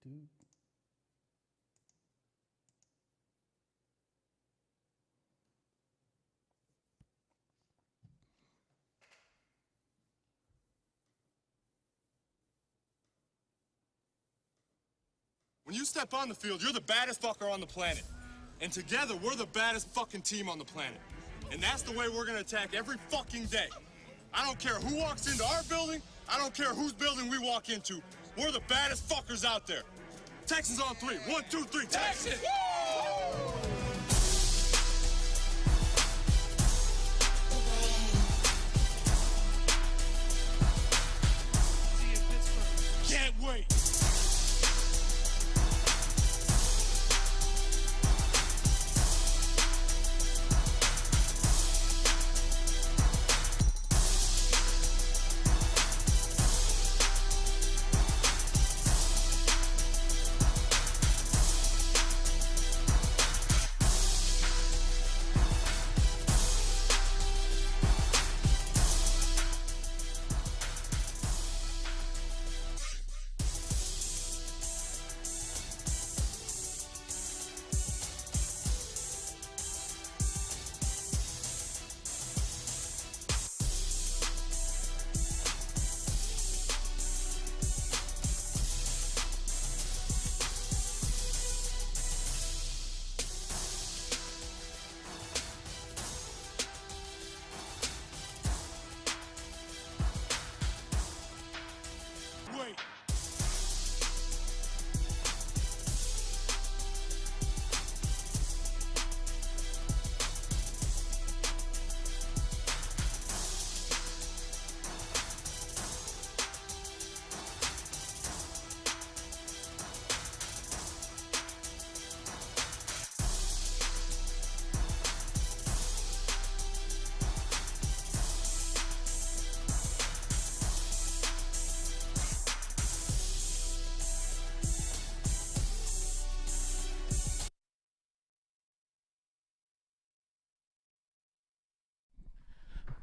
When you step on the field, you're the baddest fucker on the planet. And together, we're the baddest fucking team on the planet. And that's the way we're gonna attack every fucking day. I don't care who walks into our building. I don't care whose building we walk into. We're the baddest fuckers out there. Texans on 3. 1, 2, 3, Texans! Can't wait.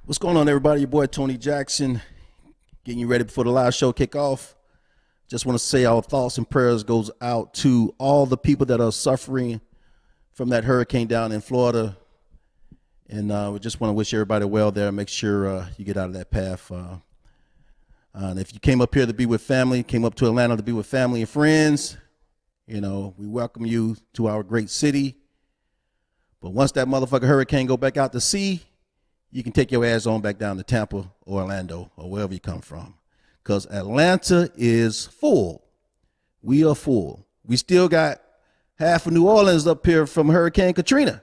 What's going on, everybody? Your boy Tony Jackson, getting you ready before the live show kick off. Just want to say our thoughts and prayers goes out to all the people that are suffering from that hurricane down in Florida. And we just want to wish everybody well there. Make sure you get out of that path. And if you came up here to be with family, came up to Atlanta to be with family and friends, you know, we welcome you to our great city. But once that motherfucker hurricane go back out to sea, you can take your ass on back down to Tampa or Orlando or wherever you come from. Because Atlanta is full. We are full. We still got half of New Orleans up here from Hurricane Katrina.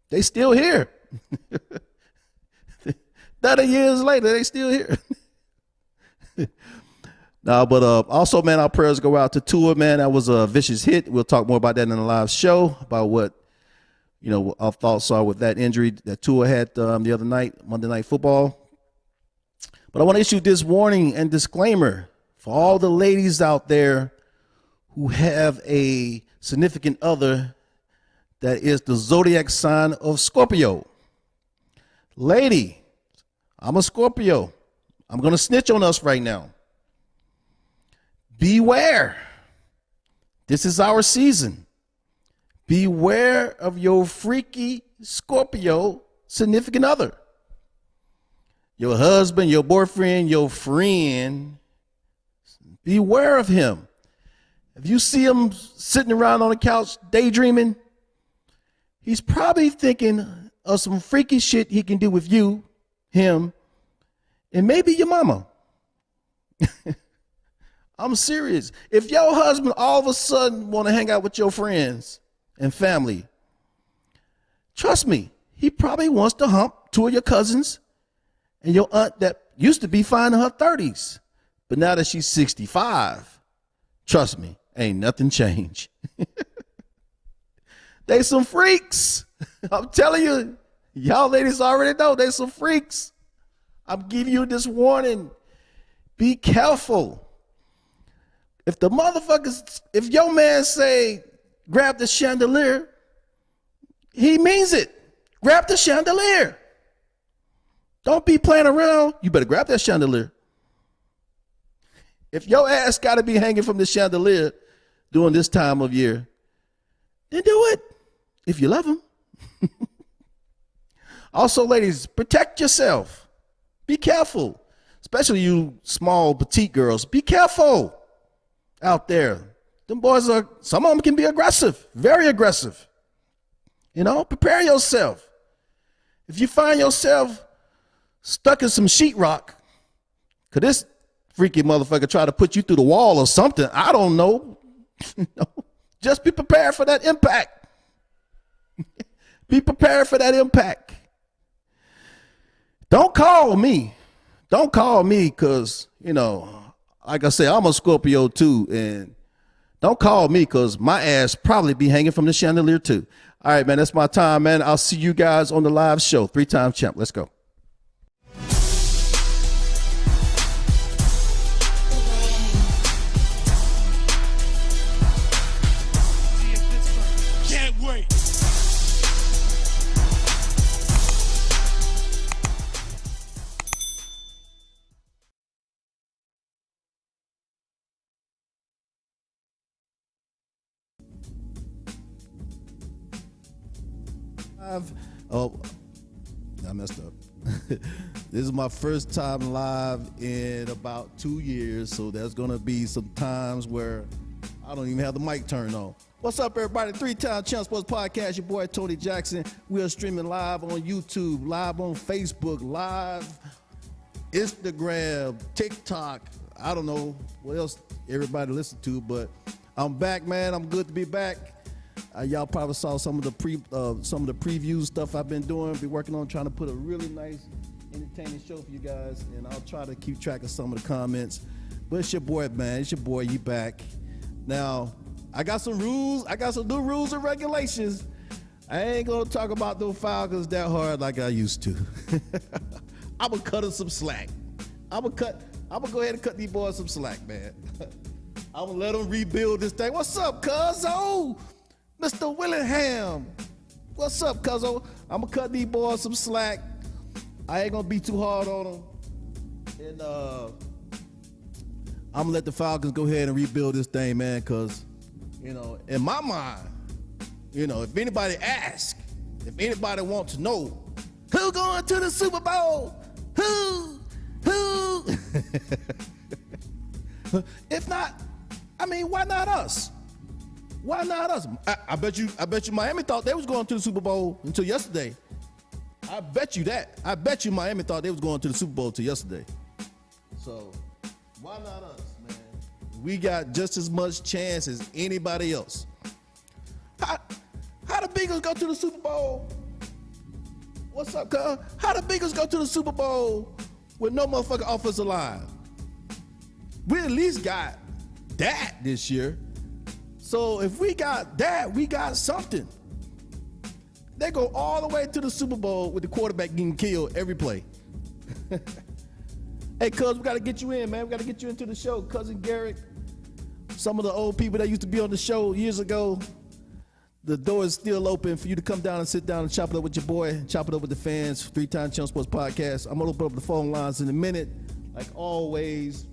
They still here. 30 years later, they still here. No, but also, man, our prayers go out to Tua, man. That was a vicious hit. We'll talk more about that in the live show, about what, you know, our thoughts are with that injury that Tua had the other night, Monday Night Football. But I want to issue this warning and disclaimer for all the ladies out there who have a significant other that is the zodiac sign of Scorpio. Lady, I'm a Scorpio. I'm going to snitch on us right now. Beware. This is our season. Beware of your freaky Scorpio significant other. Your husband, your boyfriend, your friend. Beware of him. If you see him sitting around on the couch daydreaming, he's probably thinking of some freaky shit he can do with you, him, and maybe your mama. I'm serious. If your husband all of a sudden want to hang out with your friends and family, trust me, he probably wants to hump two of your cousins and your aunt that used to be fine in her 30s. But now that she's 65, trust me, ain't nothing changed. They some freaks. I'm telling you, y'all ladies already know they some freaks. I'm giving you this warning. Be careful. If the motherfuckers, if your man say, grab the chandelier, he means it. Grab the chandelier. Don't be playing around. You better grab that chandelier. If your ass got to be hanging from the chandelier, during this time of year, then do it if you love them. Also, ladies, protect yourself. Be careful, especially you small, petite girls. Be careful out there. Them boys some of them can be aggressive, very aggressive. You know, prepare yourself. If you find yourself stuck in some sheetrock, could this freaky motherfucker try to put you through the wall or something? I don't know. Just be prepared for that impact. Be prepared for that impact. Don't call me. Don't call me because, you know, like I say, I'm a Scorpio too. And don't call me because my ass probably be hanging from the chandelier too. All right, man, that's my time, man. I'll see you guys on the live show. 3-time champ. Let's go. Can't wait. Oh, I messed up. This is my first time live in about 2 years, so there's gonna be some times where I don't even have the mic turned on. What's up, everybody? 3-time champ sports podcast. Your boy Tony Jackson. We are streaming live on YouTube, live on Facebook, live Instagram, TikTok. I don't know what else everybody listen to, but I'm back, man. I'm good to be back. Y'all probably saw some of the preview stuff I've been doing. Be working on trying to put a really nice, entertaining show for you guys, and I'll try to keep track of some of the comments. But it's your boy, man. It's your boy. You back now? I got some rules. I got some new rules and regulations. I ain't gonna talk about those Falcons that hard like I used to. I'm gonna cut them some slack. I'm gonna go ahead and cut these boys some slack, man. I'm gonna let them rebuild this thing. What's up, cuzzo? Mr. Willingham. What's up, cuzzo? I'm gonna cut these boys some slack. I ain't gonna be too hard on them. And I'm gonna let the Falcons go ahead and rebuild this thing, man, because, you know, in my mind, you know, if anybody asks, if anybody wants to know, who going to the Super Bowl? Who? If not, I mean, why not us? Why not us? I bet you Miami thought they was going to the Super Bowl until yesterday. I bet you that. I bet you Miami thought they was going to the Super Bowl until yesterday. So why not us, man? We got just as much chance as anybody else. How the Bengals go to the Super Bowl? What's up, cuz? How the Bengals go to the Super Bowl with no motherfucking offensive line? We at least got that this year. So if we got that, we got something. They go all the way to the Super Bowl with the quarterback getting killed every play. Hey, cuz, we got to get you in, man. We got to get you into the show. Cousin Garrett, some of the old people that used to be on the show years ago, the door is still open for you to come down and sit down and chop it up with your boy, chop it up with the fans. 3-time champ sports podcast. I'm going to open up the phone lines in a minute, like always.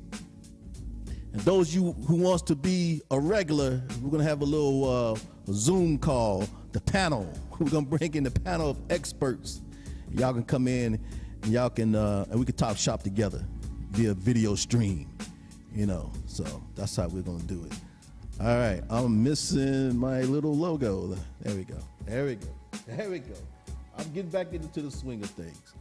And those you who wants to be a regular, we're going to have a little Zoom call, the panel. We're going to bring in the panel of experts. Y'all can come in and y'all can, and we can talk shop together via video stream, you know. So that's how we're going to do it. All right, I'm missing my little logo. There we go. I'm getting back into the swing of things.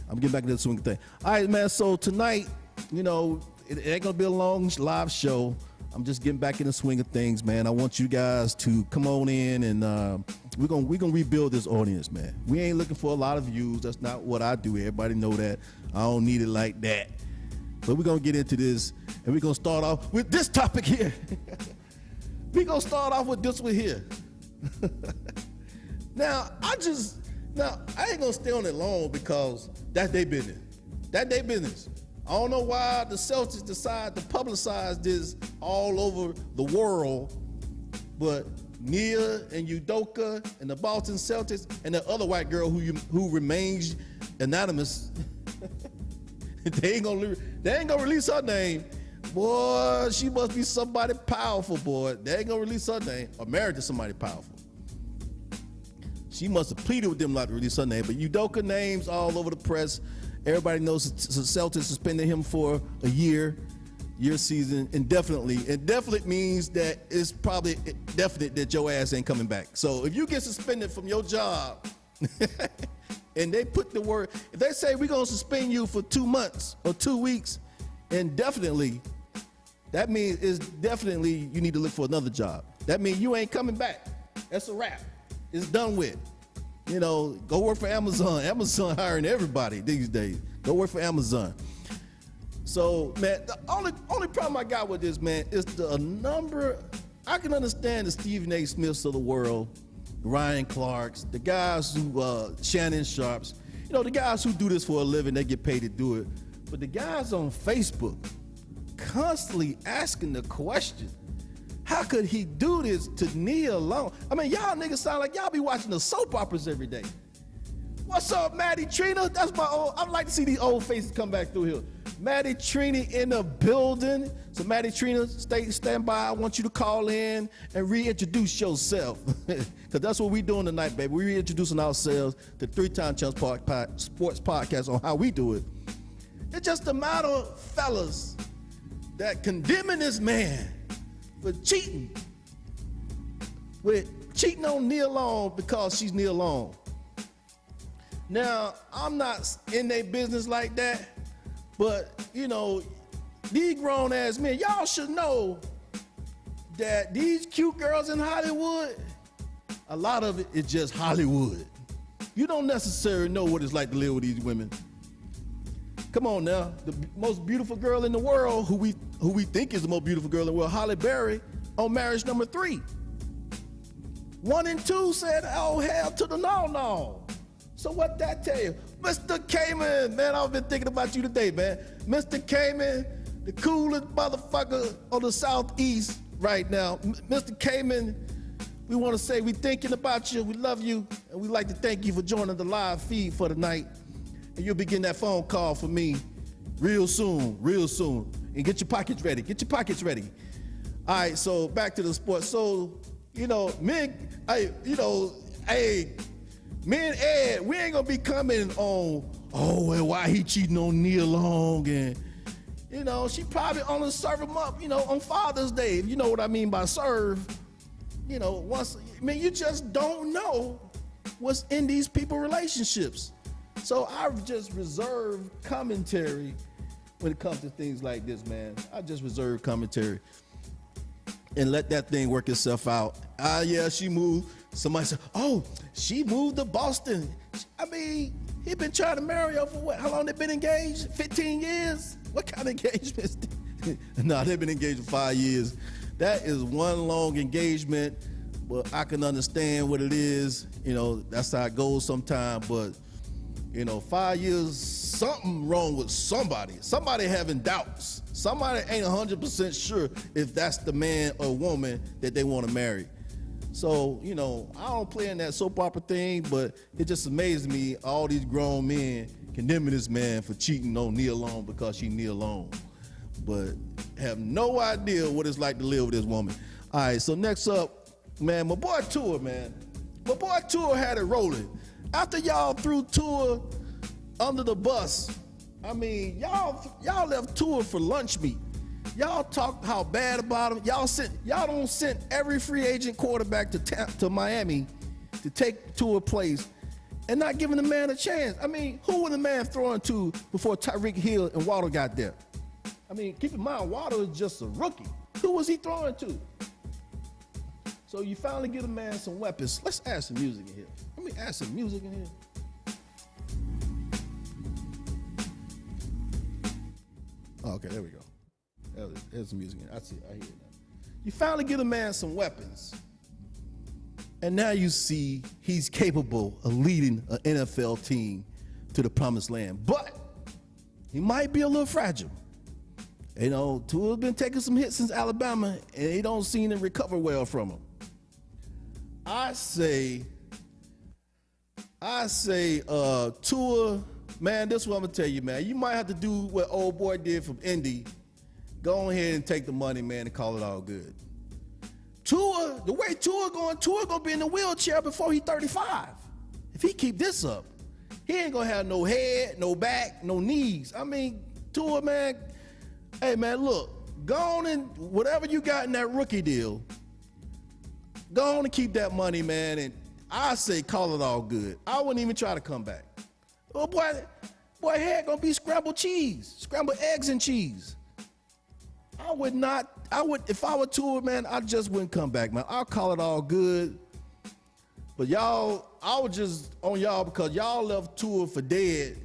All right, man, so tonight, you know, it ain't gonna be a long live show. I'm just getting back in the swing of things, man. I want you guys to come on in and we're gonna rebuild this audience, man. We ain't looking for a lot of views. That's not what I do. Everybody know that. I don't need it like that. But we're gonna get into this, and we're gonna start off with this topic here. We're gonna start off with this one here. Now, I ain't gonna stay on it long because that's their business. I don't know why the Celtics decide to publicize this all over the world, but Nia and Udoka and the Boston Celtics and the other white girl who remains anonymous, they ain't gonna release her name, Boy, she must be somebody powerful, boy. They ain't gonna release her name or married to somebody powerful. She must have pleaded with them not to release her name. But Udoka names all over the press. Everybody knows the Celtics suspended him for a year season indefinitely. Indefinite means that it's probably definite that your ass ain't coming back. So if you get suspended from your job and they put the word, if they say we're gonna suspend you for 2 months or 2 weeks indefinitely, that means it's definitely you need to look for another job. That means you ain't coming back. That's a wrap. It's done with. You know, go work for Amazon. Amazon hiring everybody these days. Go work for Amazon. So, man, the only problem I got with this, man, is the number. I can understand the Stephen A. Smiths of the world, Ryan Clarks, the guys who, Shannon Sharps, you know, the guys who do this for a living, they get paid to do it. But the guys on Facebook constantly asking the question, how could he do this to Nia Long? I mean, y'all niggas sound like y'all be watching the soap operas every day. What's up, Maddie Trina? That's my old, I'd like to see these old faces come back through here. Maddie Trina in the building. So Maddie Trina, stand by. I want you to call in and reintroduce yourself. Because that's what we doing tonight, baby. We're reintroducing ourselves to 3-Time Champs Sports Podcast on how we do it. It's just a matter of fellas that condemning this man for cheating. With cheating on Nia Long because she's Nia Long. Now, I'm not in their business like that, but, you know, these grown-ass men, y'all should know that these cute girls in Hollywood, a lot of it is just Hollywood. You don't necessarily know what it's like to live with these women. Come on now, the most beautiful girl in the world, who we think is the most beautiful girl in the world, Halle Berry, on Marriage Number 3. 1 and 2 said, oh, hell to the no. So what that tell you? Mr. Cayman, man, I've been thinking about you today, man. Mr. Cayman, the coolest motherfucker on the Southeast right now. Mr. Cayman, we want to say we thinking about you, we love you, and we'd like to thank you for joining the live feed for tonight. And you'll be getting that phone call from me real soon. And get your pockets ready. All right, so back to the sports. So, you know, me and Ed, we ain't gonna be coming on, oh, well, why he cheating on Nia Long, and, you know, she probably only serve him up, you know, on Father's Day. You know what I mean by serve. You know, you just don't know what's in these people's relationships. So I just reserve commentary when it comes to things like this, man. I just reserve commentary and let that thing work itself out. Yeah, she moved. Somebody said, oh, she moved to Boston. I mean, he been trying to marry her for what? How long they been engaged? 15 years? What kind of engagement? No, they've been engaged for 5 years. That is one long engagement, but I can understand what it is. You know, that's how it goes sometimes, but you know, 5 years, something wrong with somebody. Somebody having doubts. Somebody ain't 100% sure if that's the man or woman that they want to marry. So, you know, I don't play in that soap opera thing, but it just amazes me, all these grown men condemning this man for cheating on Nia Long because she Nia Long, but have no idea what it's like to live with this woman. All right, so next up, man, my boy Tua, man. My boy Tua had it rolling. After y'all threw Tua under the bus, I mean, y'all left Tua for lunch meat. Y'all talked how bad about him. Y'all don't send every free agent quarterback to Miami to take Tua place and not giving the man a chance. I mean, who was the man throwing to before Tyreek Hill and Waddle got there? I mean, keep in mind, Waddle is just a rookie. Who was he throwing to? So you finally get a man some weapons. Let's add some music in here. Let me add some music in here. Oh, okay, there we go. There's some music in here. I see it. I hear it now. You finally get a man some weapons. And now you see he's capable of leading an NFL team to the promised land. But he might be a little fragile. You know, Tua's been taking some hits since Alabama, and he don't seem to recover well from them. I say, Tua, man, this is what I'm gonna tell you, man. You might have to do what old boy did from Indy go ahead and take the money, man, and call it all good. Tua, the way Tua gonna be in the wheelchair before he's 35. If he keep this up, he ain't gonna have no head, no back, no knees. I mean, Tua, man, hey, man, look, go on and whatever you got in that rookie deal, go on and keep that money, man, and I say call it all good. I wouldn't even try to come back. Oh, boy, head gonna be scrambled eggs and cheese. If I were Tua, man, I just wouldn't come back, man. I'll call it all good. But y'all, I was just on y'all because y'all left Tua for dead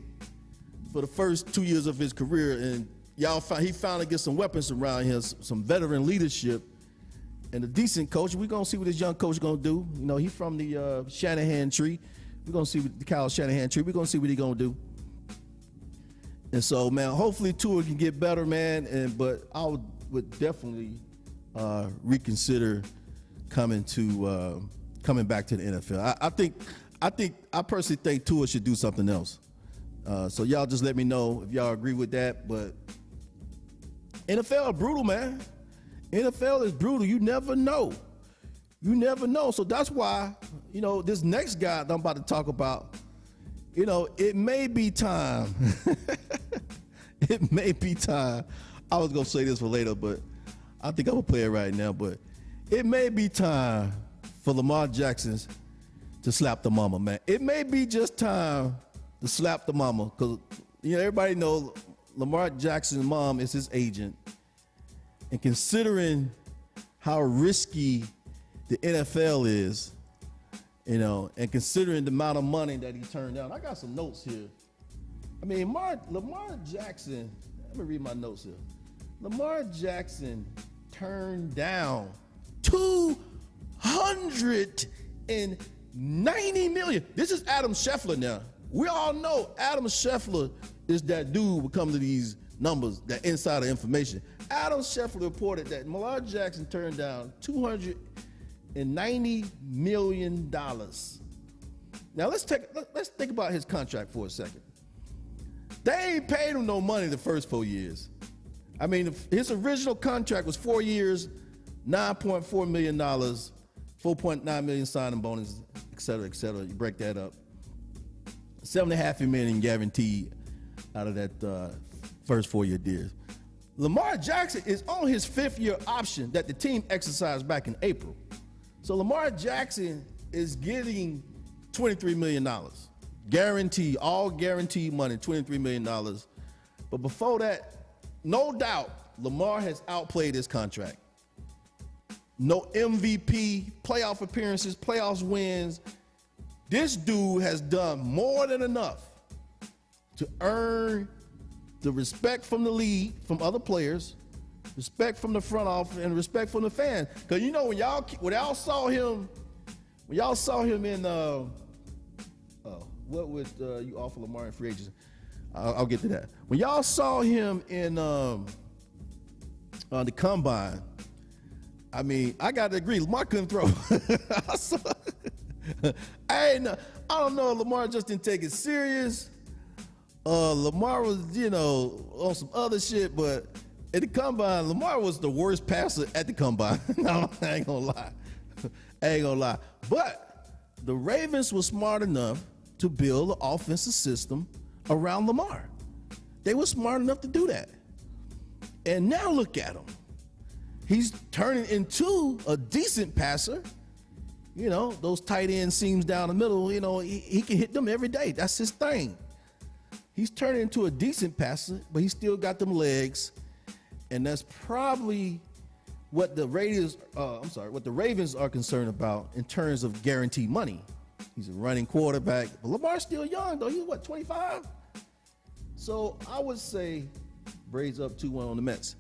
for the first 2 years of his career, and he finally gets some weapons around here, some veteran leadership, and a decent coach. We're gonna see what this young coach is gonna do. You know, he's from the Shanahan tree. We're gonna see what the Kyle Shanahan tree. We're gonna see what he's gonna do. And so, man, hopefully Tua can get better, man. But I would definitely reconsider coming back to the NFL. I personally think Tua should do something else. So y'all just let me know if y'all agree with that. But NFL is brutal, man. NFL is brutal. You never know. So that's why, this next guy that I'm about to talk about, it may be time. It may be time. I was going to say this for later, but I think I'm going to play it right now. But it may be time for Lamar Jackson to slap the mama, man. It may be just time to slap the mama because, everybody knows Lamar Jackson's mom is his agent. And considering how risky the NFL is, and considering the amount of money that he turned down, I got some notes here. I mean, Lamar Jackson, let me read my notes here. Lamar Jackson turned down $290 million. This is Adam Scheffler now. We all know Adam Scheffler is that dude who come to these numbers, that insider information. Adam Scheffler reported that Lamar Jackson turned down $290 million. Now let's think about his contract for a second. They ain't paid him no money the first 4 years. I mean, his original contract was 4 years, $9.4 million, $4.9 million signing bonus, et cetera, et cetera. You break that up. $7.5 million guaranteed out of that first 4 year deal. Lamar Jackson is on his 5th year option that the team exercised back in April. So Lamar Jackson is getting $23 million. Guaranteed, all guaranteed money, $23 million. But before that, no doubt, Lamar has outplayed his contract. No MVP, playoff appearances, playoffs wins. This dude has done more than enough to earn the respect from the league, from other players, respect from the front office, and respect from the fans. Because when y'all saw him in what would you offer Lamar in free agency? I'll get to that. When y'all saw him in the combine, I mean, I got to agree, Lamar couldn't throw. I don't know. Lamar just didn't take it serious. Lamar was, on some other shit, but at the combine, Lamar was the worst passer at the combine. No, I ain't gonna lie. But the Ravens were smart enough to build an offensive system around Lamar. They were smart enough to do that. And now look at him. He's turning into a decent passer. Those tight end seams down the middle, he can hit them every day. That's his thing. He's turning into a decent passer, but he still got them legs. And that's probably what the Ravens are concerned about in terms of guaranteed money. He's a running quarterback. But Lamar's still young, though. He's, 25? So I would say Braves up 2-1 on the Mets.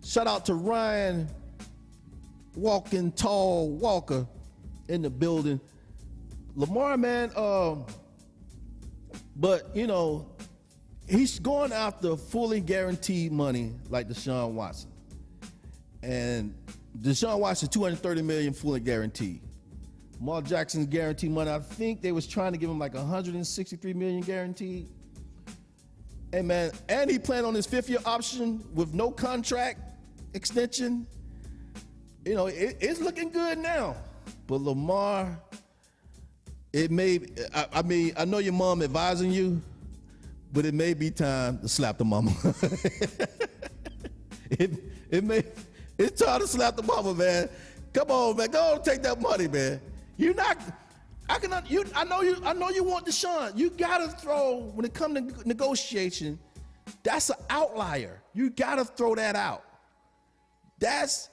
Shout out to Ryan Walking Tall Walker in the building. Lamar, man, but, he's going after fully guaranteed money like Deshaun Watson. And Deshaun Watson, $230 million fully guaranteed. Lamar Jackson's guaranteed money, I think they was trying to give him like $163 million guaranteed. Hey man, and he playing on his 5th-year option with no contract extension. You know, it's looking good now. But Lamar, it may, I mean, I know your mom advising you, but it may be time to slap the mama. It's time to slap the mama, man. Come on, man. Go on, take that money, man. You're not. I know you want Deshaun. You gotta throw when it comes to negotiation. That's an outlier. You gotta throw that out. That's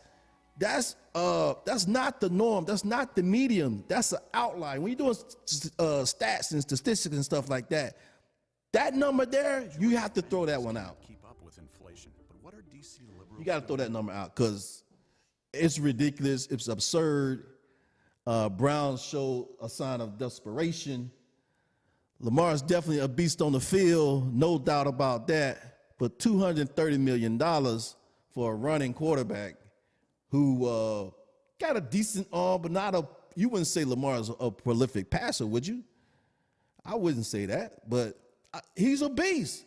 not the norm. That's not the medium. That's an outlier. When you're doing stats and statistics and stuff like that, that number there, you have to throw that one out. Keep up with inflation. But what are DC liberals? You got to throw that number out because it's ridiculous. It's absurd. Browns show a sign of desperation. Lamar is definitely a beast on the field, no doubt about that. But $230 million for a running quarterback who got a decent arm, but not a, you wouldn't say Lamar is a prolific passer, would you? I wouldn't say that, but he's a beast.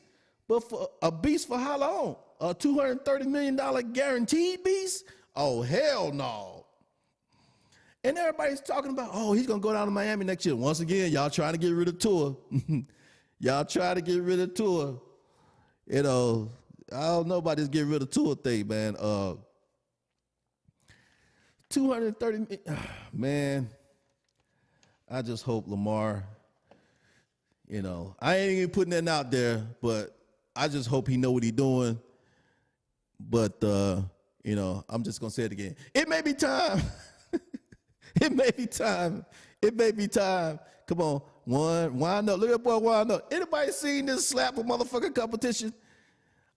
But for a beast for how long? A $230 million guaranteed beast? Oh, hell no. And everybody's talking about, oh, he's going to go down to Miami next year. Once again, y'all trying to get rid of Tua. Y'all trying to get rid of Tua. You know, I don't know about this get rid of Tua thing, man. 230, man, I just hope Lamar, you know, I ain't even putting that out there, but I just hope he know what he doing. But, you know, I'm just going to say it again. It may be time. It may be time. It may be time. Come on. One, wind up. Look at that boy wind up. Anybody seen this slap a motherfucking competition?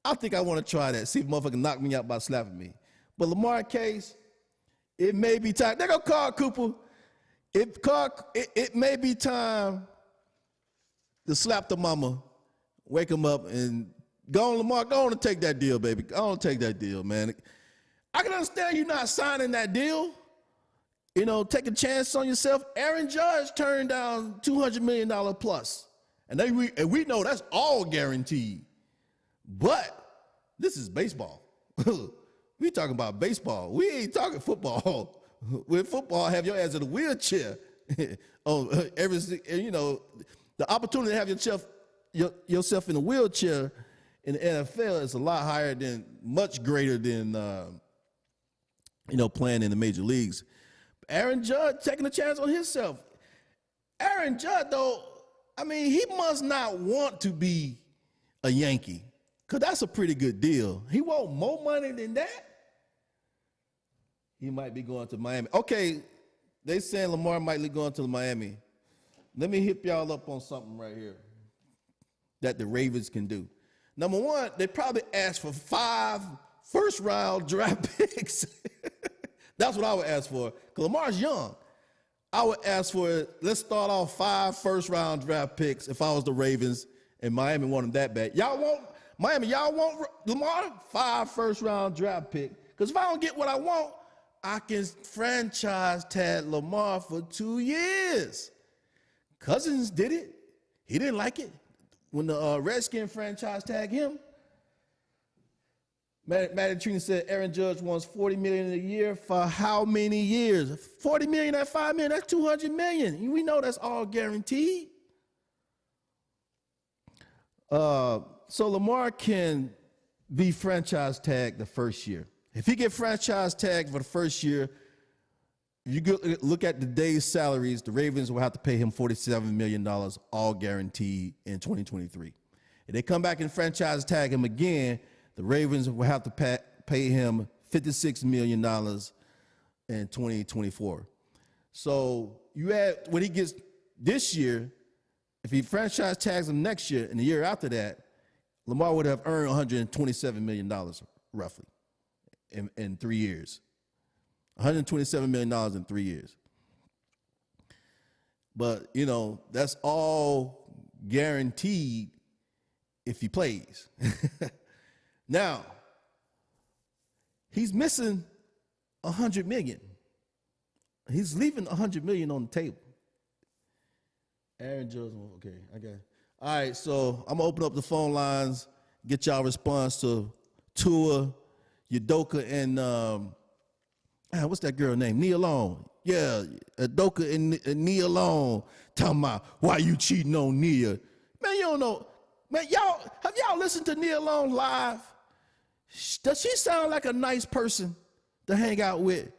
I think I want to try that. See if motherfucker knock me out by slapping me. But Lamar case, it may be time. They go Carl Cooper. It may be time to slap the mama, wake him up, and go on, Lamar. Go on and take that deal, baby. Go on and take that deal, man. I can understand you not signing that deal. You know, take a chance on yourself. Aaron Judge turned down $200 million plus. And we know that's all guaranteed. But this is baseball. We talking about baseball. We ain't talking football. With football, have your ass in a wheelchair. You know, the opportunity to have yourself in a wheelchair in the NFL is a lot higher than, much greater than, you know, playing in the major leagues. Aaron Judge taking a chance on himself. Aaron Judge, though, I mean, he must not want to be a Yankee, because that's a pretty good deal. He want more money than that. He might be going to Miami. Okay, they saying Lamar might be going to Miami. Let me hit y'all up on something right here that the Ravens can do. Number one, they probably asked for 5 first-round draft picks. That's what I would ask for. Because Lamar's young. I would ask for, let's start off 5 first-round draft picks if I was the Ravens and Miami wanted that bad. Y'all want, Miami, y'all want Lamar? 5 first-round draft picks. Because if I don't get what I want, I can franchise tag Lamar for 2 years. Cousins did it. He didn't like it. When the Redskin franchise tagged him, Matty Trina said Aaron Judge wants $40 million a year for how many years? $40 million at $5 million, that's $200 million. We know that's all guaranteed. So Lamar can be franchise tagged the first year. If he get franchise tagged for the first year, if you look at the day's salaries, the Ravens will have to pay him $47 million, all guaranteed in 2023. If they come back and franchise tag him again, the Ravens will have to pay him $56 million in 2024. So you add what he gets this year, if he franchise tags him next year and the year after that, Lamar would have earned $127 million roughly in 3 years. $127 million in 3 years. But, you know, that's all guaranteed if he plays. Now, he's missing $100 million. He's leaving $100 million on the table. Aaron Judge, okay, All right, so I'm gonna open up the phone lines, get y'all response to Tua, Udoka, and what's that girl name? Nia Long. Yeah, Udoka and Nia Long talking about why you cheating on Nia. Man, you don't know. Man, have y'all listened to Nia Long live? Does she sound like a nice person to hang out with?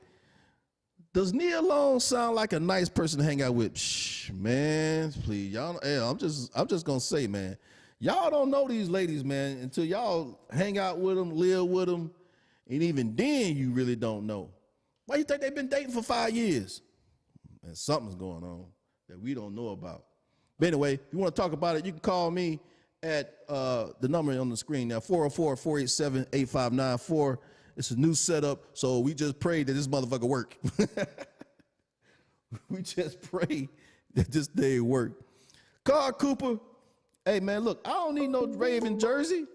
Does Nia Long sound like a nice person to hang out with? Shh, man, please, y'all. Hey, I'm just gonna say, man, y'all don't know these ladies, man, until y'all hang out with them, live with them, and even then, you really don't know. Why you think they've been dating for 5 years? And something's going on that we don't know about. But anyway, if you want to talk about it, you can call me at the number on the screen now, 404-487-8594. It's a new setup, so we just pray that this motherfucker work. We just pray that this day work. Carl Cooper, hey man, look, I don't need no Raven jersey.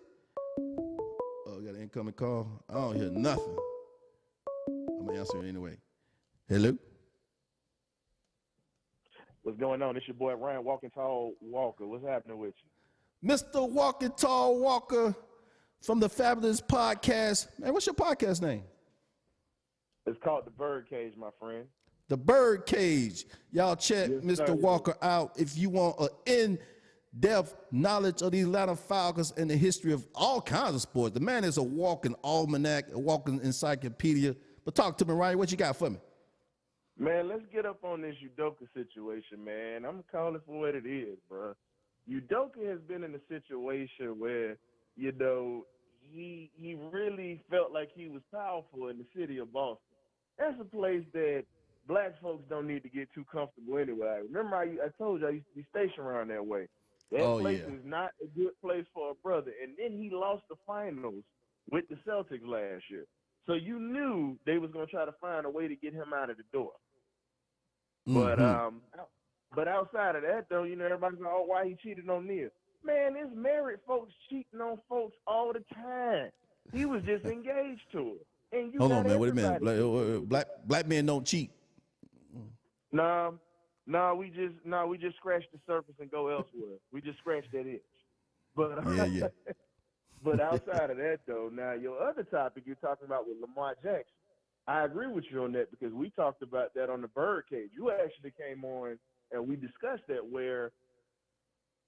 Oh, got an incoming call. I don't hear nothing. I'm gonna answer it anyway. Hello? What's going on? It's your boy Ryan Walking Tall Walker. What's happening with you? Mr. Walking Tall Walker from the Fabulous Podcast. Man, what's your podcast name? It's called The Birdcage, my friend. The Birdcage. Y'all check Yes, Mr. sir. Walker out if you want an in-depth knowledge of the Atlanta Falcons and the history of all kinds of sports. The man is a walking almanac, a walking encyclopedia. But talk to me, Ryan. What you got for me? Man, let's get up on this Udoka situation, man. I'm calling it for what it is, bro. Udoka has been in a situation where, you know, he really felt like he was powerful in the city of Boston. That's a place that black folks don't need to get too comfortable anyway. Remember, I told you I used to be stationed around that way. That place is not a good place for a brother. And then he lost the finals with the Celtics last year. So you knew they was going to try to find a way to get him out of the door. Mm-hmm. But outside of that, though, you know, everybody's like, oh, why he cheated on Nia? Man, there's married folks cheating on folks all the time. He was just engaged to her. And you Hold on, got man. Wait a minute. everybody- Black men don't cheat. No, we just scratch the surface and go elsewhere. We just scratch that itch. But Yeah. But outside of that, though, now your other topic you're talking about with Lamar Jackson, I agree with you on that because we talked about that on the Birdcage. You actually came on and we discussed that where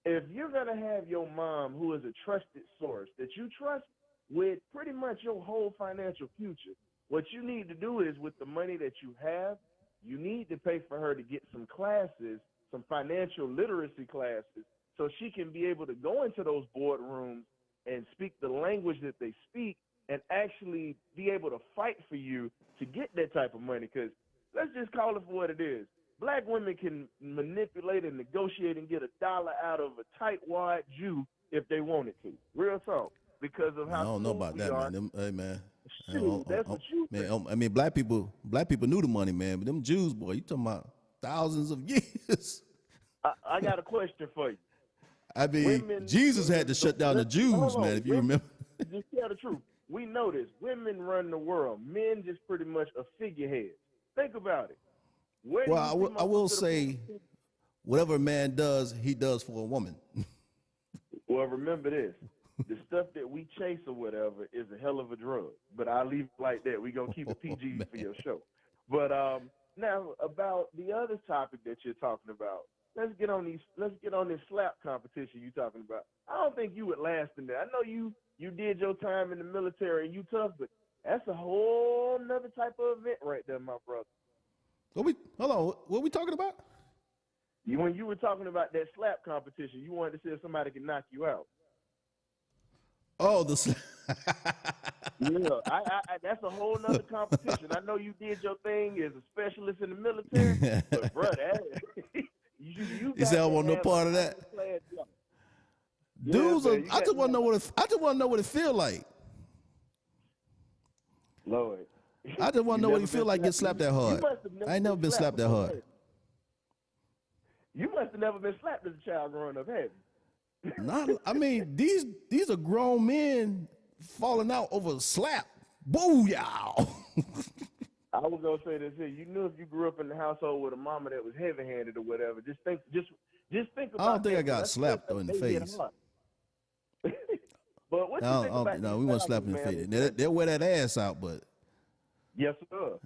if you're going to have your mom, who is a trusted source that you trust with pretty much your whole financial future, what you need to do is with the money that you have, you need to pay for her to get some classes, some financial literacy classes, so she can be able to go into those boardrooms and speak the language that they speak and actually be able to fight for you to get that type of money. Because let's just call it for what it is. Black women can manipulate and negotiate and get $1 out of a tightwad Jew if they wanted to. Real talk. Because of how I don't know smooth about we that, are. man. Hey, man. Shoot, that's what you think. Man, I mean, black people knew the money, man. But them Jews, boy, you talking about thousands of years. I got a question for you. I mean, Jesus had to shut down the Jews, man, if you remember. Just tell the truth. We know this. Women run the world. Men just pretty much a figurehead. Think about it. Well, I will say, whatever a man does, he does for a woman. Well, remember this. The stuff that we chase or whatever is a hell of a drug. But I'll leave it like that. We're going to keep it PG for your show. But now about the other topic that you're talking about. Let's get on this slap competition you're talking about. I don't think you would last in that. I know you did your time in the military and you tough, but that's a whole nother type of event right there, my brother. Hold on, what we talking about? When you were talking about that slap competition, you wanted to see if somebody could knock you out. Oh, Yeah, I that's a whole nother competition. I know you did your thing as a specialist in the military, but bro, you said I want no part of that. Dudes, I just want to know what it feel like. Lord, I just want to know what it feel like get slapped that hard. I ain't never been slapped that hard. You must have never been slapped as a child growing up, have you? I mean, these are grown men falling out over a slap. Booyah! I was gonna say this here. You knew if you grew up in the household with a mama that was heavy-handed or whatever. Just Just think about I don't think that, I got that's slapped though in the they get face. hot. But what you No, think about no, these we weren't Falcons, slapping in the man? face. They'll wear that ass out, but Yes, sir.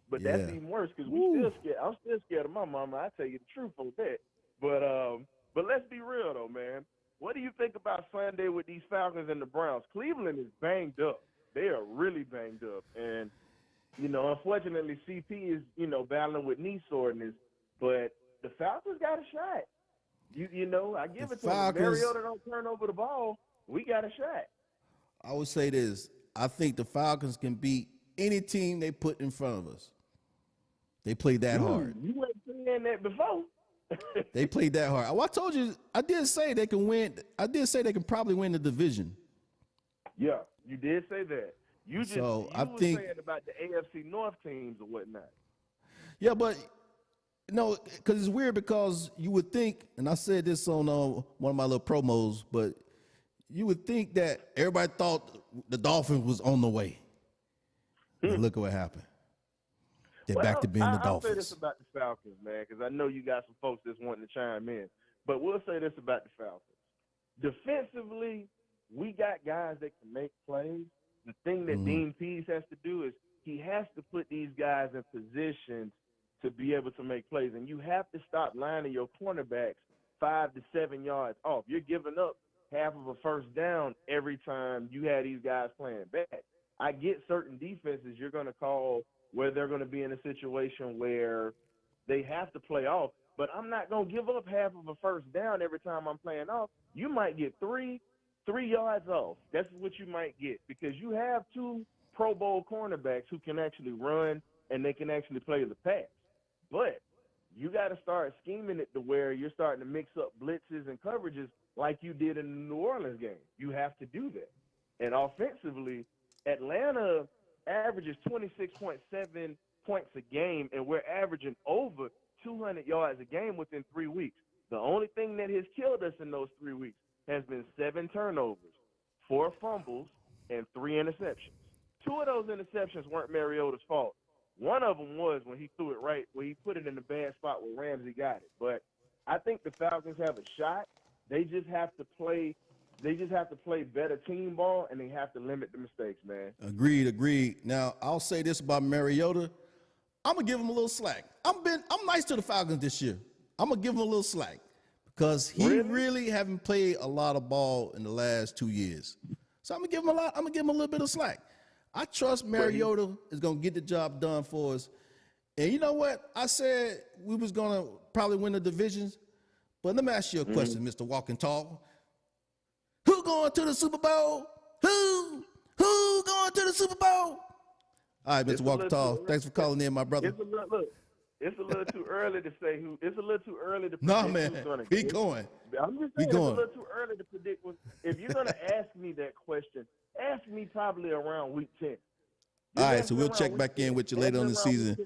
But yeah. that's even worse because we Woo. still scared. I'm still scared of my mama. I tell you the truth on that. But let's be real though, man. What do you think about Sunday with these Falcons and the Browns? Cleveland is banged up. They are really banged up, and unfortunately, CP is battling with knee soreness. But the Falcons got a shot. I give it to them. Mariota don't turn over the ball. We got a shot. I would say this. I think the Falcons can beat any team they put in front of us. They played that hard. You weren't saying that before. They played that hard. Well, I told you, I did say they can win. I did say they can probably win the division. Yeah, you did say that. You just So, I were think- saying about the AFC North teams or whatnot. Yeah, but no, because it's weird because you would think, and I said this on one of my little promos, but you would think that everybody thought the Dolphins was on the way. And look at what happened. They're back to being the I'll say this Dolphins. about the Falcons, man, because I know you got some folks that's wanting to chime in. But we'll say this about the Falcons. Defensively, we got guys that can make plays. The thing that Dean Pease has to do is he has to put these guys in positions to be able to make plays. And you have to stop lining your cornerbacks 5 to 7 yards off. You're giving up half of a first down every time you have these guys playing back. I get certain defenses you're going to call where they're going to be in a situation where they have to play off, but I'm not going to give up half of a first down every time I'm playing off. You might get three yards off. That's what you might get because you have 2 Pro Bowl cornerbacks who can actually run and they can actually play the pass. But you got to start scheming it to where you're starting to mix up blitzes and coverages like you did in the New Orleans game. You have to do that. And offensively, Atlanta averages 26.7 points a game, and we're averaging over 200 yards a game within 3 weeks. The only thing that has killed us in those 3 weeks has been 7 turnovers, 4 fumbles, and 3 interceptions. 2 of those interceptions weren't Mariota's fault. One of them was when he threw it right, where he put it in the bad spot where Ramsey got it. But I think the Falcons have a shot. They just have to play better team ball, and they have to limit the mistakes, man. Agreed. Now, I'll say this about Mariota. I'm going to give him a little slack. I'm nice to the Falcons this year. I'm going to give him a little slack because he really haven't played a lot of ball in the last 2 years. So I'm going to give him a little bit of slack. I trust Mariota is going to get the job done for us. And you know what? I said we was going to probably win the divisions. But let me ask you a question, Mr. Walking Tall. Who going to the Super Bowl? Who going to the Super Bowl? All right, Mr. Walking Tall, thanks for calling in, my brother. It's a little too early to say who. It's a little too early to predict No, man, who's going to we going. I'm just saying it's a little too early to predict. If you're going to ask me that question, ask me probably around week 10. All right, so we'll check back in with you later on the season.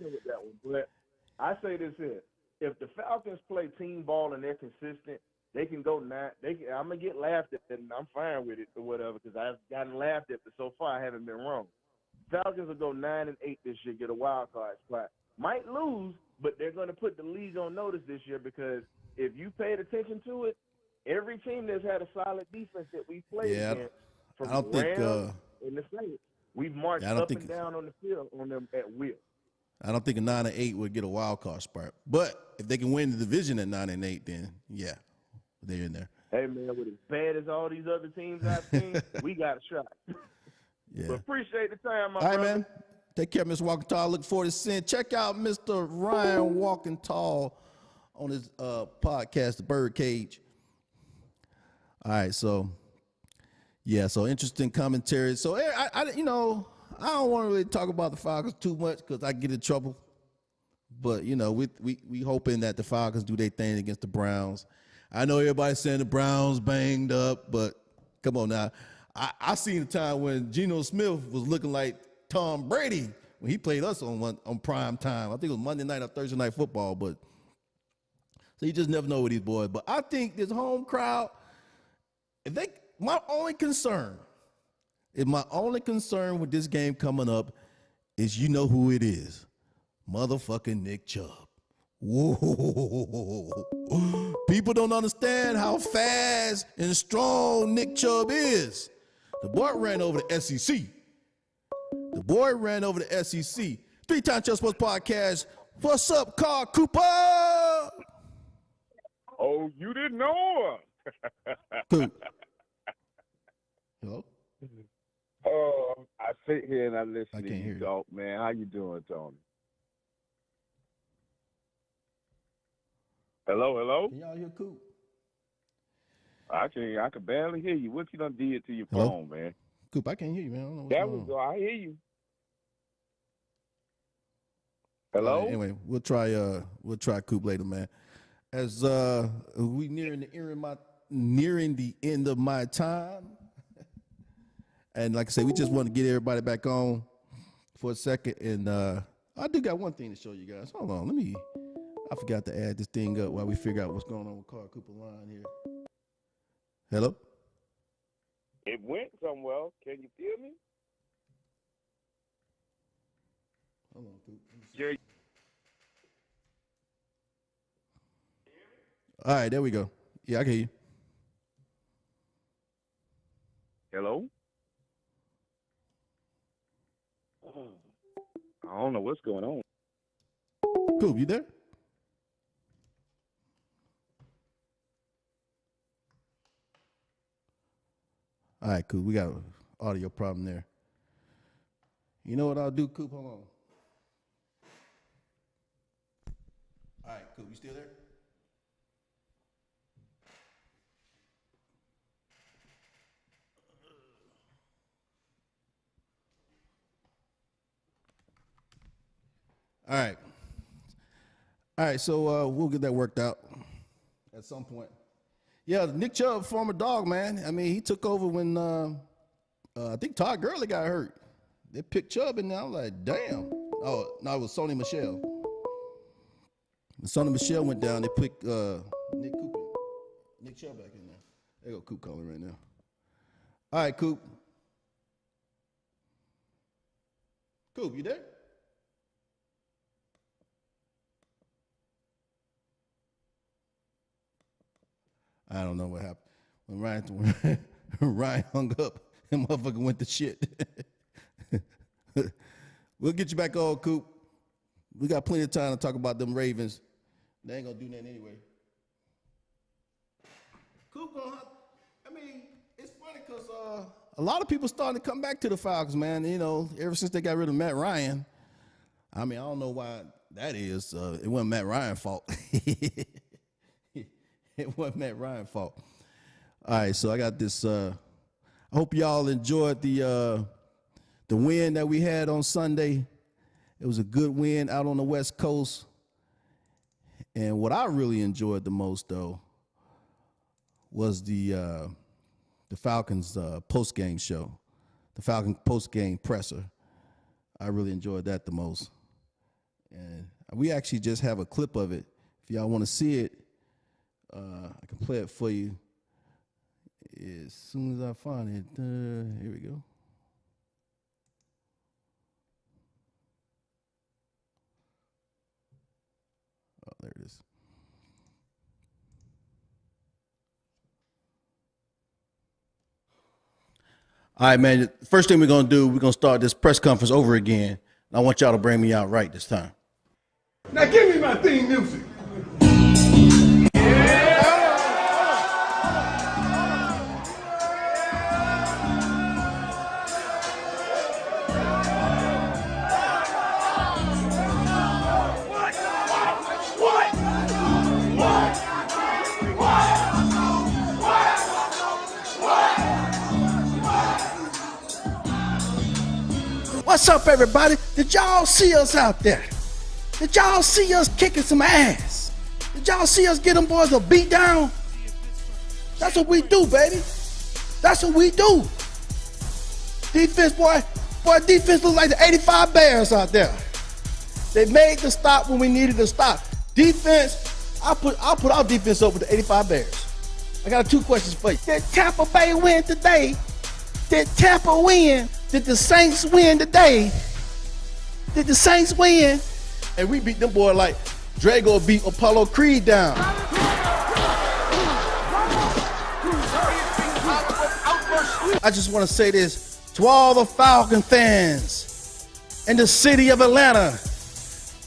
But I say this here. If the Falcons play team ball and they're consistent, they can go 9. I'm going to get laughed at, and I'm fine with it or whatever because I've gotten laughed at, but so far I haven't been wrong. Falcons will go 9-8 this year, get a wild card spot. Might lose, but they're going to put the league on notice this year because if you paid attention to it, every team that's had a solid defense that we played against, from the Rams and the Saints, we've marched up and down on the field on them at will. I don't think a 9-8 would get a wild card spot. But if they can win the division at 9-8, then yeah, they're in there. Hey man, with as bad as all these other teams I've seen, we got a shot. Yeah. But appreciate the time, my brother. All right, man. Take care, Mr. Walking Tall. Look forward to seeing. Check out Mr. Ryan Walking Tall on his podcast, The Birdcage. All right, so yeah, so interesting commentary. So I don't want to really talk about the Falcons too much because I get in trouble. But we hoping that the Falcons do their thing against the Browns. I know everybody's saying the Browns banged up, but come on now. I seen a time when Geno Smith was looking like Tom Brady when he played us on prime time. I think it was Monday night or Thursday night football. But so you just never know with these boys. But I think this home crowd, my only concern with this game coming up is you know who it is. Motherfucking Nick Chubb. Whoa. People don't understand how fast and strong Nick Chubb is. The boy ran over the SEC. The boy ran over the SEC. Three-time Chubb Sports Podcast. What's up, Carl Cooper? Oh, you didn't know her. Coop. Hello? Oh, I sit here and I listen I to can't hear you you. talk, man. How you doing, Tony? Hello? Can y'all hear Coop? I can barely hear you. What you done did to your Hello? phone, man? Coop, I can't hear you, man. I don't know what's That going was on. I hear you. Hello? Anyway, we'll try Coop later, man. As we nearing the end of my time. And like I said, we just want to get everybody back on for a second. And I do got one thing to show you guys. Hold on, I forgot to add this thing up while we figure out what's going on with Carl Cooper line here. Hello? It went somewhere. Can you feel me? Hold on, Coop. Jerry. All right, there we go. Yeah, I can hear you. Hello? I don't know what's going on. Coop, you there? All right, Coop, we got an audio problem there. You know what I'll do, Coop? Hold on. All right, Coop, you still there? All right, so we'll get that worked out at some point. Yeah, Nick Chubb, former dog, man. I mean, he took over when I think Todd Gurley got hurt. They picked Chubb in there. I'm like, damn. Oh, no, it was Sony Michel. When Sony Michel went down, they picked Nick Chubb back in there. There go Coop calling right now. All right, Coop. Coop, you there? I don't know what happened. When Ryan hung up, and motherfucker went to shit. We'll get you back on, Coop. We got plenty of time to talk about them Ravens. They ain't gonna do nothing anyway. Coop it's funny because a lot of people starting to come back to the Falcons, man. You know, ever since they got rid of Matt Ryan. I mean, I don't know why that is. It wasn't Matt Ryan's fault. It wasn't Matt Ryan's fault. All right, so I got this. I hope y'all enjoyed the win that we had on Sunday. It was a good win out on the West Coast. And what I really enjoyed the most, though, was the Falcons post-game show, the Falcon post-game presser. I really enjoyed that the most. And we actually just have a clip of it. If y'all want to see it, I can play it for you as soon as I find it. Here we go. Oh, there it is. All right, man. The first thing we're going to do, we're going to start this press conference over again. And I want y'all to bring me out right this time. Now give me my theme music. What's up, everybody? Did y'all see us out there? Did y'all see us kicking some ass? Did y'all see us get them boys a beat down? That's what we do, baby. That's what we do. Defense, boy, defense look like the 85 Bears out there. They made the stop when we needed to stop. Defense, I'll put our defense up with the 85 Bears. I got two questions for you. Did Tampa Bay win today? Did Tampa win? Did the Saints win today? Did the Saints win? And we beat them boy like Drago beat Apollo Creed down. I just want to say this to all the Falcon fans in the city of Atlanta.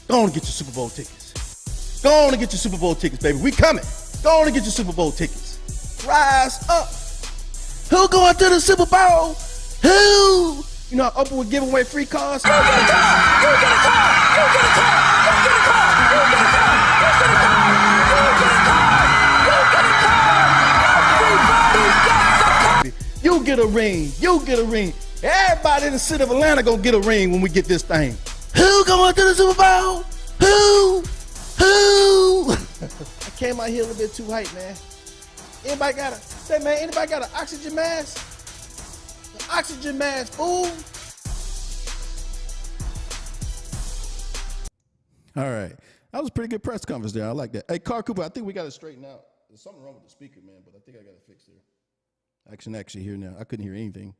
Go on and get your Super Bowl tickets. Go on and get your Super Bowl tickets, baby. We coming. Go on and get your Super Bowl tickets. Rise up. Who going to the Super Bowl? Who? You know how Oprah would give away free cars? Who get a car? Who get a car? Who get a car? Who get a car? Who get a car? Who get a car? Who get a car? Who get a car? Everybody gets a car. You get a ring. You get a ring. Everybody in the city of Atlanta gonna get a ring when we get this thing. Who going to the Super Bowl? Who? I came out here a little bit too hype, man. Anybody got an oxygen mask? An oxygen mask, fool. All right. That was a pretty good press conference there. I like that. Hey, Car Cooper, I think we got to straighten out. There's something wrong with the speaker, man, but I think I got it fixed there. I can actually hear now. I couldn't hear anything.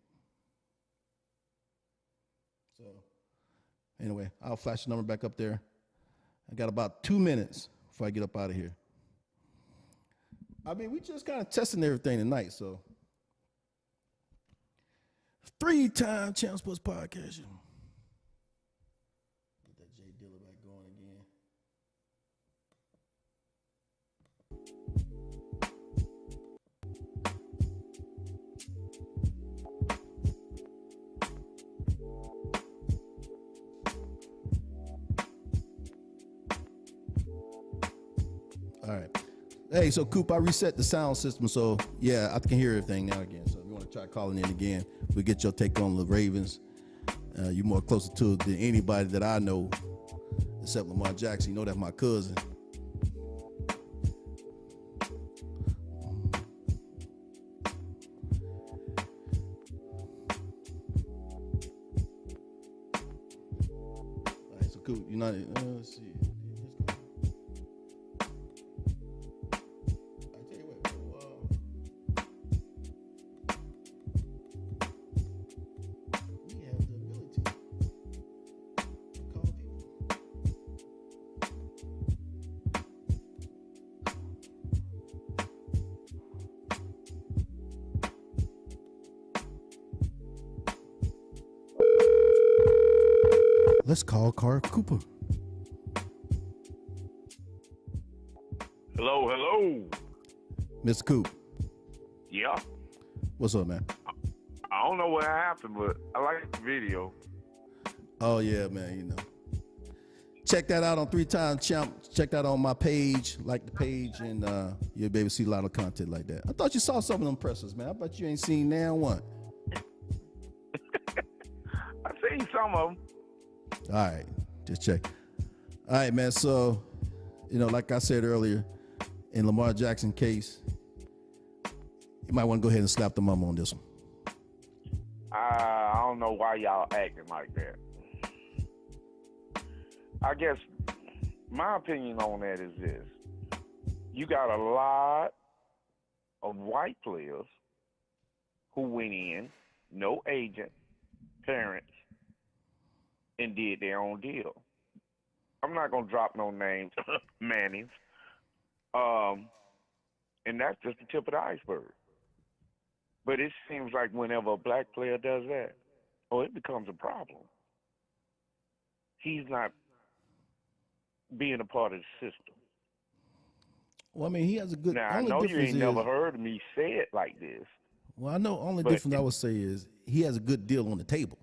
So, anyway, I'll flash the number back up there. I got about 2 minutes before I get up out of here. I mean, we just kind of testing everything tonight, so. 3-time Champ Sports Podcast. Get that Jay Dilla back going again. All right. Hey, so Coop, I reset the sound system, so yeah, I can hear everything now again. So if you want to try calling in again, we'll get your take on the Ravens. You're more closer to it than anybody that I know, except Lamar Jackson. You know that's my cousin. All right, so Coop, you're not. Let's see. Let's call Car Cooper. Hello. Mr. Coop. Yeah. What's up, man? I don't know what happened, but I like the video. Oh, yeah, man, you know. Check that out on 3-time Champ. Check that on my page. Like the page, and you'll be able to see a lot of content like that. I thought you saw some of them pressers, man. I bet you ain't seen now one. I seen some of them. All right, just check. All right, man. So, you know, like I said earlier, in Lamar Jackson case, you might want to go ahead and slap the mama on this one. I don't know why y'all acting like that. I guess my opinion on that is this. You got a lot of white players who went in, no agent, parents, and did their own deal. I'm not going to drop no names, Mannings. And that's just the tip of the iceberg. But it seems like whenever a black player does that, it becomes a problem. He's not being a part of the system. Well, I mean, he has a good. Now, I know you ain't never heard me say it like this. Well, I know only difference I would say is he has a good deal on the table.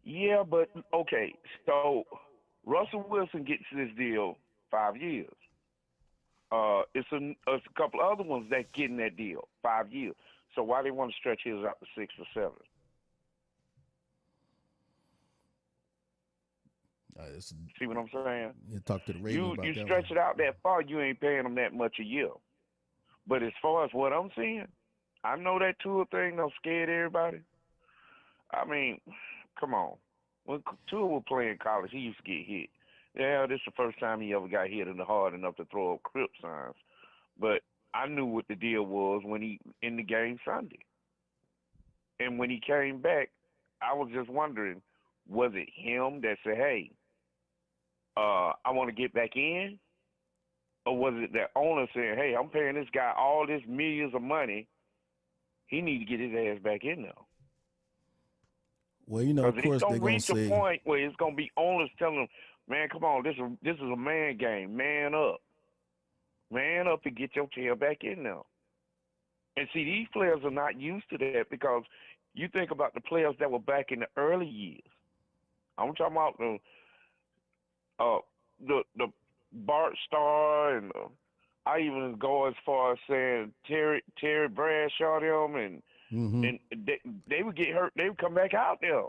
Yeah, but, okay, so Russell Wilson gets this deal 5 years. It's a couple other ones that getting that deal 5 years. So why they want to stretch his out to 6 or 7? See what I'm saying? You talk to the Ravens about you that stretch one. it out that far, you ain't paying them that much a year. But as far as what I'm seeing, I know that Tua thing don't scared everybody. I mean, come on. When Tua was playing college, he used to get hit. Yeah, this is the first time he ever got hit hard enough to throw up Crip signs. But I knew what the deal was when he in the game Sunday. And when he came back, I was just wondering, was it him that said, hey, I want to get back in? Or was it the owner saying, hey, I'm paying this guy all this millions of money, He need to get his ass back in there. Well, you know, of Because it's course they're gonna gonna reach a say, point where it's gonna be owners telling them, "Man, come on, this is a man game. Man up, and get your tail back in there." And see, these players are not used to that because you think about the players that were back in the early years. I'm talking about the Bart Starr and I even go as far as saying Terry Bradshaw them and they would get hurt. They would come back out there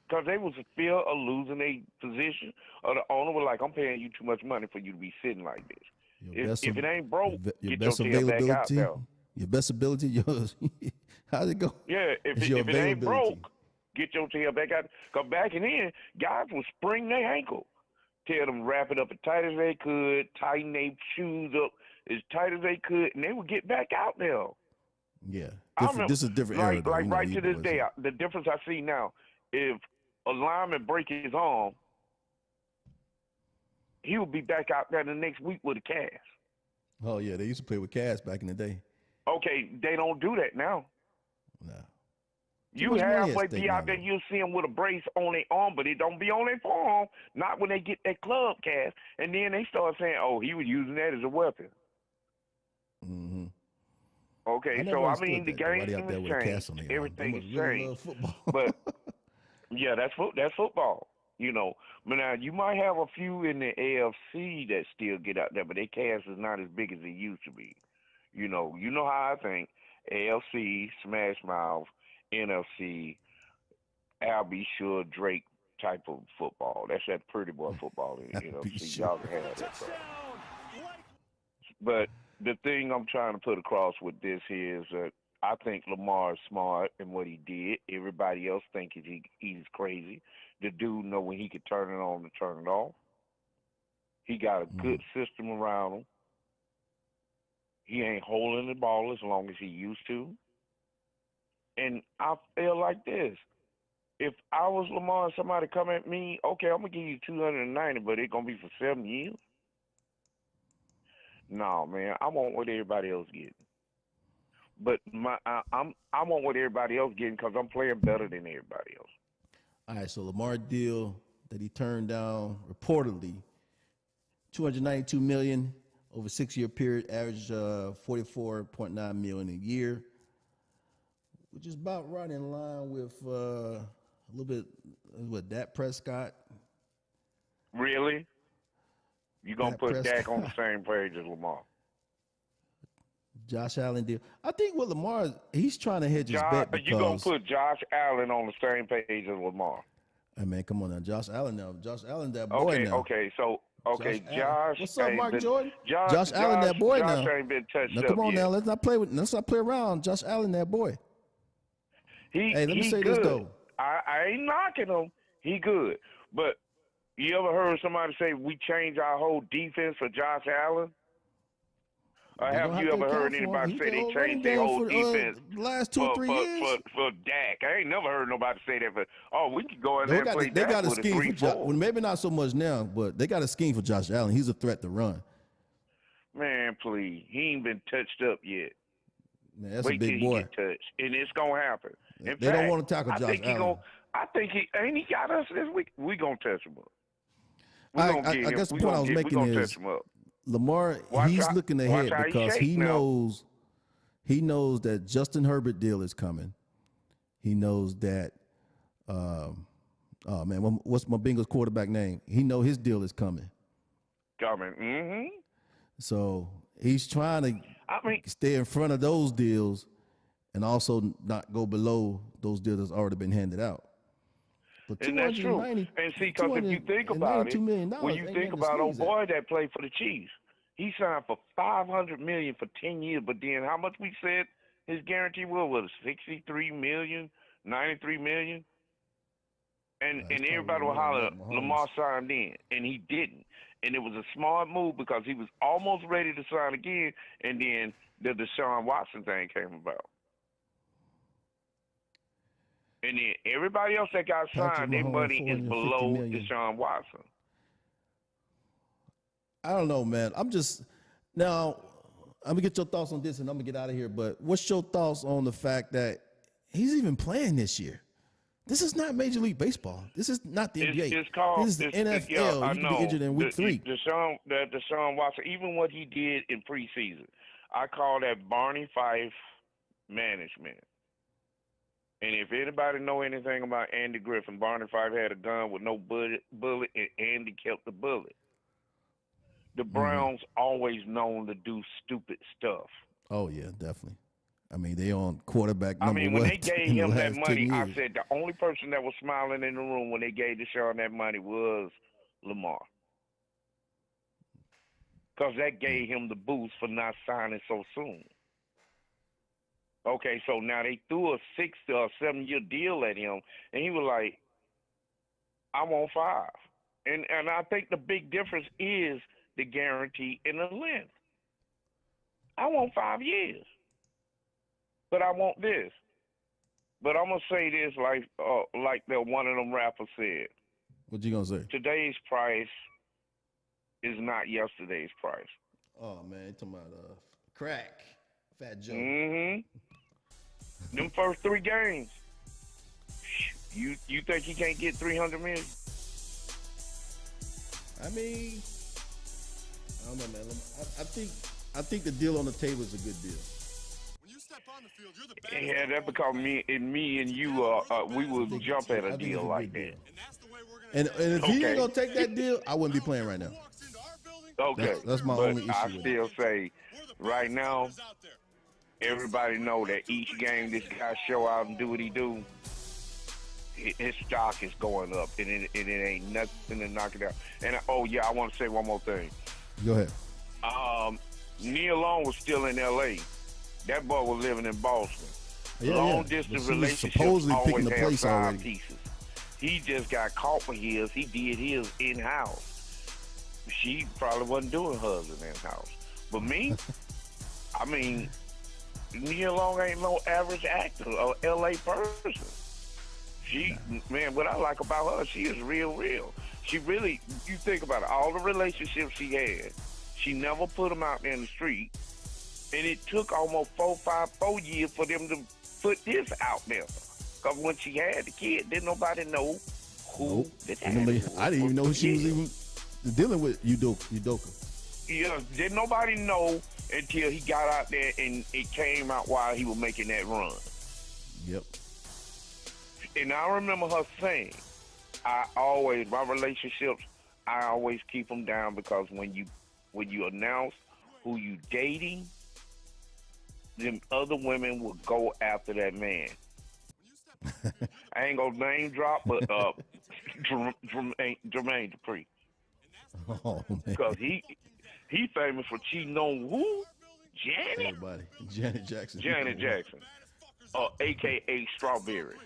because they was fear of losing their position, or the owner was like, "I'm paying you too much money for you to be sitting like this. If it ain't broke, your get your best tail back out availability, there." your best ability, yours. How's it go? Yeah, if It's your it ain't availability. broke, get your tail back out. Because back in then, guys would spring their ankle. Tell them wrap it up as tight as they could, tighten their shoes up as tight as they could, and they would get back out there. Yeah, I remember, this is a different era, though. like You know, right you to this boys day, are- the difference I see now, if a lineman break his arm, he will be back out there the next week with a cast. Oh yeah, they used to play with cast back in the day. Okay, they don't do that now. No. You much money at halfway stake be out now, there, you'll see them with a brace on their arm, but it don't be on their forearm. Not when they get that club cast, and then they start saying, "Oh, he was using that as a weapon." Mm-hmm. Okay, never so I understood mean the that, though. Why they game out there has with a cast on changed. their arm? They Everything must has really changed. love football. But yeah, that's football. You know, but now you might have a few in the AFC that still get out there, but their cast is not as big as it used to be. You know how I think: AFC, Smash Mouth, NFC, Al B. Sure, Drake type of football. That's that pretty boy football in the Be NFC. sure. Y'all can have that crap. But the thing I'm trying to put across with this here is that I think Lamar is smart in what he did. Everybody else thinks he's crazy. The dude know when he could turn it on and turn it off. He got a good system around him. He ain't holding the ball as long as he used to. And I feel like this. If I was Lamar and somebody come at me, okay, I'm going to give you 290, but it's going to be for 7 years? No, man, I want what everybody else getting. But I want what everybody else getting because I'm playing better than everybody else. All right, so Lamar deal that he turned down reportedly, $292 million over a 6-year period, average $44.9 million a year, which is about right in line with a little bit what Dak Prescott. Really? You gonna Dak put Prescott. Dak on the same page as Lamar? Josh Allen deal. I think with Lamar, he's trying to hedge his bet because you gonna put Josh Allen on the same page as Lamar? Hey man, come on now, Josh Allen now. Josh Allen, that boy now. Okay. So Josh Allen. Josh. What's up, Mark but Jordan? Josh Allen, that boy Josh now. ain't been touched Now up come on yet. now, let's not play around. Josh Allen, that boy. Hey, let me say good. this though. I ain't knocking him. He good. But you ever heard somebody say we changed our whole defense for Josh Allen? Or have you ever heard anybody say they changed their whole defense last 2 or 3 years? For Dak? I ain't never heard nobody say that. But we can go in there and play They Dak got a with scheme for 3-4. well, maybe not so much now, but they got a scheme for Josh Allen. He's a threat to run. Man, please, he ain't been touched up yet. Man, that's Wait a big till boy. he get touched, and it's gonna happen. In They fact, don't want to tackle Josh Allen. I think he ain't he got us this week. We gonna touch him up. I guess the point I was making is touch him up. Lamar, he's looking ahead because he knows that Justin Herbert deal is coming. He knows that oh man, what's my Bengals quarterback name? He know his deal is coming. Mm-hmm. So he's trying to stay in front of those deals and also not go below those deals that's already been handed out. But And that's true. And see, because if you think about it, when you think about old boy that played for the Chiefs, he signed for $500 million for 10 years. But then how much we said his guarantee was $63 million, $93 million, and everybody will holler Lamar signed in, and he didn't. And it was a smart move because he was almost ready to sign again, and then the Deshaun Watson thing came about. And then everybody else that got signed, their money is below Deshaun Watson. I don't know, man. I'm just now. I'm gonna get your thoughts on this, and I'm gonna get out of here. But what's your thoughts on the fact that he's even playing this year? This is not Major League Baseball. This is not the NBA. It's called, this is the NFL. Yeah, I He know. could be injured in week 3. Deshaun Watson, even what he did in preseason, I call that Barney Fife management. And if anybody know anything about Andy Griffin, Barney Fife had a gun with no bullet, and Andy kept the bullet. The Browns always known to do stupid stuff. Oh yeah, definitely. I mean, they on quarterback number I mean, when one they gave in the him that last money, 10 I years. said the only person that was smiling in the room when they gave Deshaun that money was Lamar. Because that gave him the boost for not signing so soon. Okay, so now they threw a 6 or 7 year deal at him, and he was like, I want 5. And I think the big difference is the guarantee and the length. I want 5 years. But I want this. But I'm gonna say this like the one of them rappers said. What you gonna say? Today's price is not yesterday's price. Oh man, you talking about crack, Fat Joe. Them first 3 games. You think he can't get 300 million? I mean, I don't know, man. I think the deal on the table is a good deal. When you step on the field, you're the best. Yeah, that's because me and you, we would jump at a deal like that. And that's the way we're gonna And if he Okay. ain't gonna take that deal, I wouldn't be playing right now. Who walks into our building, Okay, That's my but only issue I with it. still say, we're the right best now, defenders out there. everybody know that each game this guy show out and do what he do, his stock is going up, and it ain't nothing to knock it out. And oh yeah, I want to say one more thing. Go ahead. Neil Long was still in L.A. That boy was living in Boston. Yeah, Long yeah. distance But he was relationships supposedly picking always the have place side already. pieces. He just got caught for his. He did his in house. She probably wasn't doing hers in house. But me, I mean, Neil Long ain't no average actor or L.A. person. She, man, what I like about her, she is real. She really, you think about it, all the relationships she had, she never put them out there in the street. And it took almost 4 years for them to put this out there. Because when she had the kid, didn't nobody know who the dad was. I didn't even know she was even dealing with Udoka. Yeah, didn't nobody know until he got out there and it came out while he was making that run. Yep. And I remember her saying, my relationships, I always keep them down because when you announce who you dating, them other women will go after that man. I ain't gonna name drop, but Jermaine Dupri. Oh man. Because he famous for cheating on who? Janet? Everybody. Janet Jackson. A.K.A. Strawberry.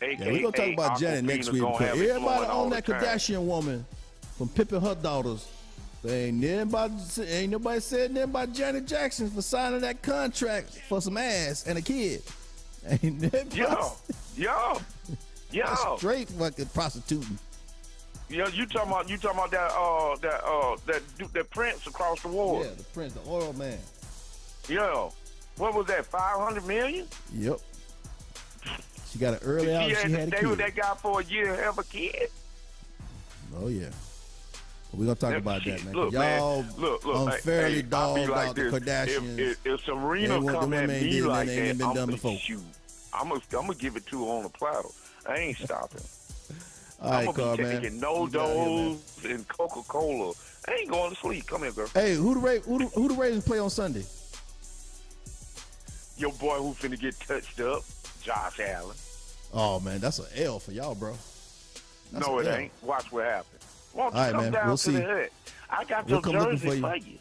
Yeah, we're gonna talk about Janet next week because everybody on that Kardashian woman from pimping her daughters. Ain't nobody said nothing about Janet Jackson for signing that contract for some ass and a kid. Ain't nobody. Yo. Straight fucking prostituting. Yeah, you talking about that Prince across the water? Yeah, the Prince, the oil man. Yeah. What was that? 500 million? Yep. She got an early out. She had a stay with kid. that guy for a year and have a kid. Oh yeah. But we're gonna talk about that, man. Look, Y'all look, unfairly hey, dogged like out the this. Kardashians. If Serena the come at women ain't me did like nothing ain't that, been done before. I'm gonna give it to her on a platter. I ain't stopping. All right, I'm Carl, gonna be man. taking no dose and Coca-Cola. I ain't going to sleep. Come here, girl. Hey, who the Ravens play on Sunday? Your boy who finna get touched up, Josh Allen. Oh man, that's an L for y'all, bro. That's No, an it L. ain't. Watch what happens. Why don't you All right, come man. down We'll to see. the hut? I got We'll your come looking jersey for for you. you.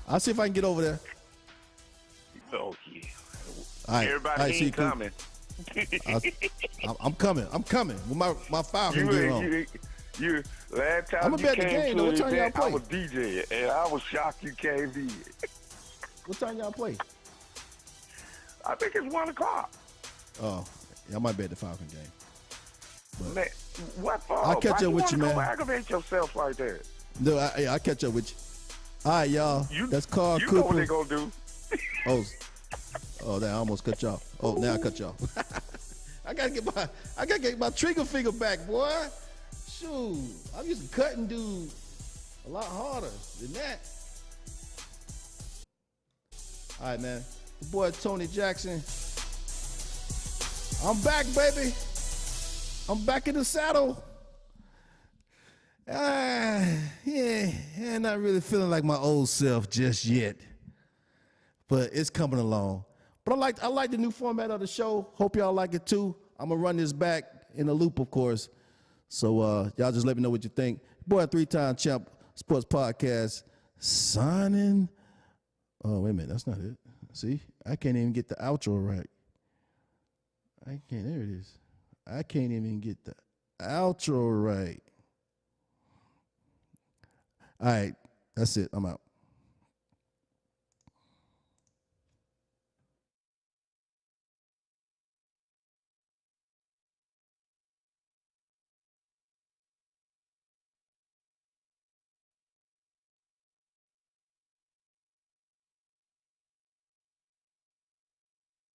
I'll see if I can get over there. Oh, yeah. All right. Everybody All right, see you, ain't cool. coming. I'm coming. with my Falcon gear on. You last time I'ma you be at the came game, to though. What the time y'all event, I play? was DJing, and I was shocked you came in. What time y'all play? I think it's 1 o'clock. Oh, y'all might be at the Falcon game. But Man, what for? I'll catch Why up with you, wanna man. go aggravate yourself like that? no, I'll catch up with you. All right, y'all. That's Carl You Cooper. know what they gonna do. Oh, that I almost cut y'all. Oh, now I cut y'all. I gotta get my trigger finger back, boy. Shoot, I'm used to cutting dude a lot harder than that. All right, man. The boy Tony Jackson. I'm back, baby. I'm back in the saddle. Not really feeling like my old self just yet, but it's coming along. But I like the new format of the show. Hope y'all like it too. I'm gonna run this back in a loop, of course. So y'all just let me know what you think. Boy, 3-time champ sports podcast signing. Oh, wait a minute, that's not it. See, I can't even get the outro right. I can't. There it is. I can't even get the outro right. All right, that's it. I'm out.